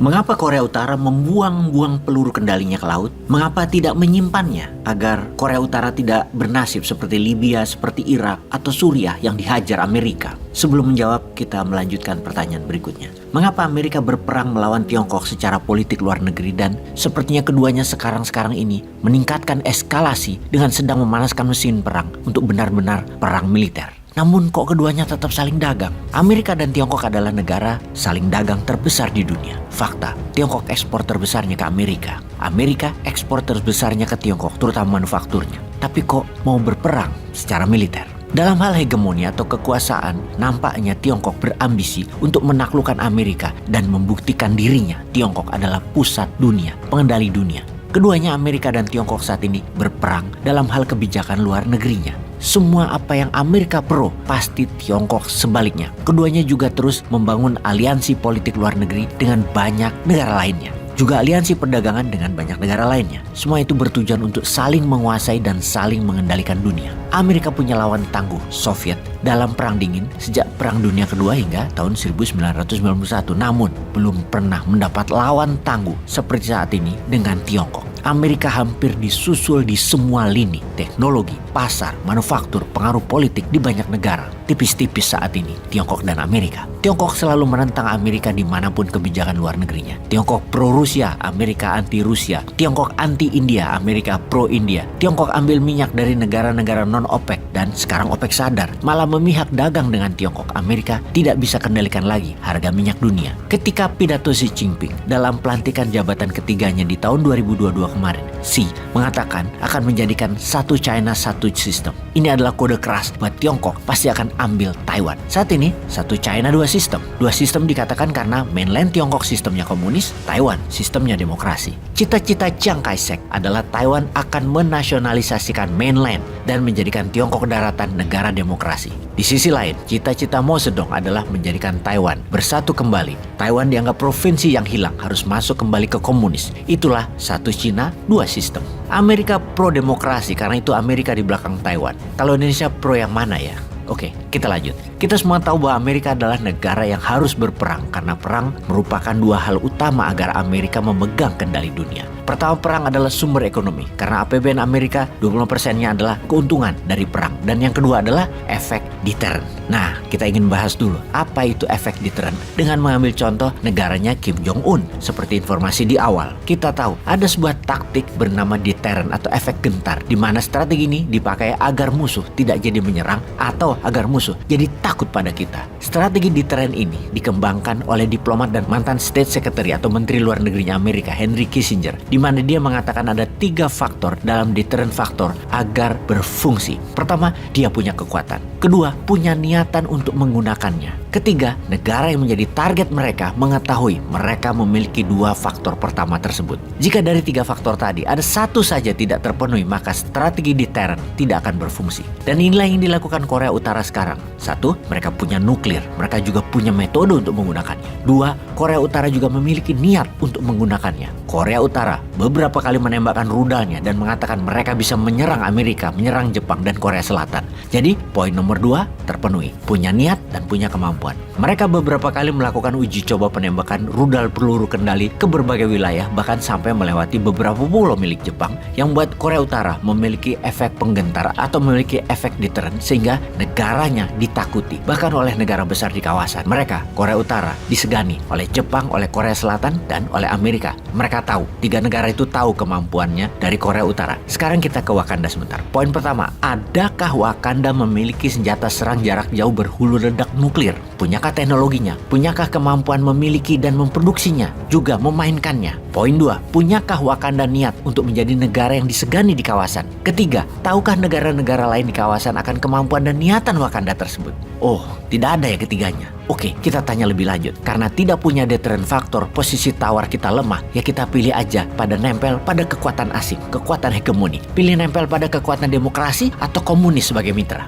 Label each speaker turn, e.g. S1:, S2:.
S1: Mengapa Korea Utara membuang-buang peluru kendalinya ke laut? Mengapa tidak menyimpannya agar Korea Utara tidak bernasib seperti Libya, seperti Irak, atau Suriah yang dihajar Amerika? Sebelum menjawab, kita melanjutkan pertanyaan berikutnya. Mengapa Amerika berperang melawan Tiongkok secara politik luar negeri dan sepertinya keduanya sekarang ini meningkatkan eskalasi dengan sedang memanaskan mesin perang untuk benar-benar perang militer? Namun kok keduanya tetap saling dagang? Amerika dan Tiongkok adalah negara saling dagang terbesar di dunia. Fakta, Tiongkok ekspor terbesarnya ke Amerika. Amerika ekspor terbesarnya ke Tiongkok, terutama manufakturnya. Tapi kok mau berperang secara militer? Dalam hal hegemoni atau kekuasaan, nampaknya Tiongkok berambisi untuk menaklukkan Amerika dan membuktikan dirinya Tiongkok adalah pusat dunia, pengendali dunia. Keduanya, Amerika dan Tiongkok, saat ini berperang dalam hal kebijakan luar negerinya. Semua apa yang Amerika pro, pasti Tiongkok sebaliknya. Keduanya juga terus membangun aliansi politik luar negeri dengan banyak negara lainnya. Juga aliansi perdagangan dengan banyak negara lainnya. Semua itu bertujuan untuk saling menguasai dan saling mengendalikan dunia. Amerika punya lawan tangguh, Soviet, dalam Perang Dingin sejak Perang Dunia Kedua hingga tahun 1991. Namun, belum pernah mendapat lawan tangguh seperti saat ini dengan Tiongkok. Amerika hampir disusul di semua lini, teknologi, pasar, manufaktur, pengaruh politik di banyak negara. Tipis-tipis saat ini, Tiongkok dan Amerika. Tiongkok selalu menentang Amerika dimanapun kebijakan luar negerinya. Tiongkok pro-Rusia, Amerika anti-Rusia. Tiongkok anti-India, Amerika pro-India. Tiongkok ambil minyak dari negara-negara non-OPEC dan sekarang OPEC sadar malah memihak dagang dengan Tiongkok. Amerika tidak bisa kendalikan lagi harga minyak dunia. Ketika pidato Xi Jinping dalam pelantikan jabatan ketiganya di tahun 2022 kemarin, Xi mengatakan akan menjadikan satu China, satu sistem. Ini adalah kode keras buat Tiongkok pasti akan ambil Taiwan. Saat ini, satu China, dua sistem. Dua sistem dikatakan karena mainland Tiongkok sistemnya komunis, Taiwan sistemnya demokrasi. Cita-cita Chiang Kai-shek adalah Taiwan akan menasionalisasikan mainland dan menjadikan Tiongkok daratan negara demokrasi. Di sisi lain, cita-cita Mao Zedong adalah menjadikan Taiwan bersatu kembali. Taiwan dianggap provinsi yang hilang, harus masuk kembali ke komunis. Itulah satu Cina, dua sistem. Amerika pro-demokrasi, karena itu Amerika di belakang Taiwan. Kalau Indonesia pro yang mana ya? Oke, kita lanjut. Kita semua tahu bahwa Amerika adalah negara yang harus berperang karena perang merupakan dua hal utama agar Amerika memegang kendali dunia. Pertama, perang adalah sumber ekonomi karena APBN Amerika 20%-nya adalah keuntungan dari perang. Dan yang kedua adalah efek deterrent. Nah, kita ingin bahas dulu apa itu efek deterrent dengan mengambil contoh negaranya Kim Jong-un. Seperti informasi di awal, kita tahu ada sebuah taktik bernama deterrent atau efek gentar, di mana strategi ini dipakai agar musuh tidak jadi menyerang atau agar musuh jadi takut pada kita. Strategi deterrent ini dikembangkan oleh diplomat dan mantan State Secretary atau Menteri Luar Negerinya Amerika Henry Kissinger, di mana dia mengatakan ada 3 faktor dalam deterrent faktor agar berfungsi. Pertama, dia punya kekuatan. Kedua, punya niatan untuk menggunakannya. Ketiga, negara yang menjadi target mereka mengetahui mereka memiliki 2 faktor pertama tersebut. Jika dari 3 faktor tadi ada satu saja tidak terpenuhi, maka strategi deterrent tidak akan berfungsi. Dan inilah yang dilakukan Korea Utara sekarang. 1, mereka punya nuklir. Mereka juga punya metode untuk menggunakannya. 2, Korea Utara juga memiliki niat untuk menggunakannya. Korea Utara beberapa kali menembakkan rudalnya dan mengatakan mereka bisa menyerang Amerika, menyerang Jepang dan Korea Selatan. Jadi, poin nomor 2 terpenuhi. Punya niat dan punya kemampuan. Mereka beberapa kali melakukan uji coba penembakan rudal peluru kendali ke berbagai wilayah, bahkan sampai melewati beberapa pulau milik Jepang, yang membuat Korea Utara memiliki efek penggentar atau memiliki efek deterrent sehingga negaranya ditakuti bahkan oleh negara besar di kawasan. Mereka, Korea Utara, disegani oleh Jepang, oleh Korea Selatan, dan oleh Amerika. Mereka tahu, 3 negara itu tahu kemampuannya dari Korea Utara. Sekarang kita ke Wakanda sebentar. Poin pertama, adakah Wakanda memiliki senjata serang jarak jauh berhulu ledak nuklir? Punyakah teknologinya? Punyakah kemampuan memiliki dan memproduksinya? Juga memainkannya? Poin 2, punyakah Wakanda niat untuk menjadi negara yang disegani di kawasan? Ketiga, tahukah negara-negara lain di kawasan akan kemampuan dan niatan Wakanda tersebut? Oh, tidak ada ya ketiganya. Oke, kita tanya lebih lanjut. Karena tidak punya deterrent faktor, posisi tawar kita lemah, ya kita pilih aja pada nempel pada kekuatan asing, kekuatan hegemoni. Pilih nempel pada kekuatan demokrasi atau komunis sebagai mitra.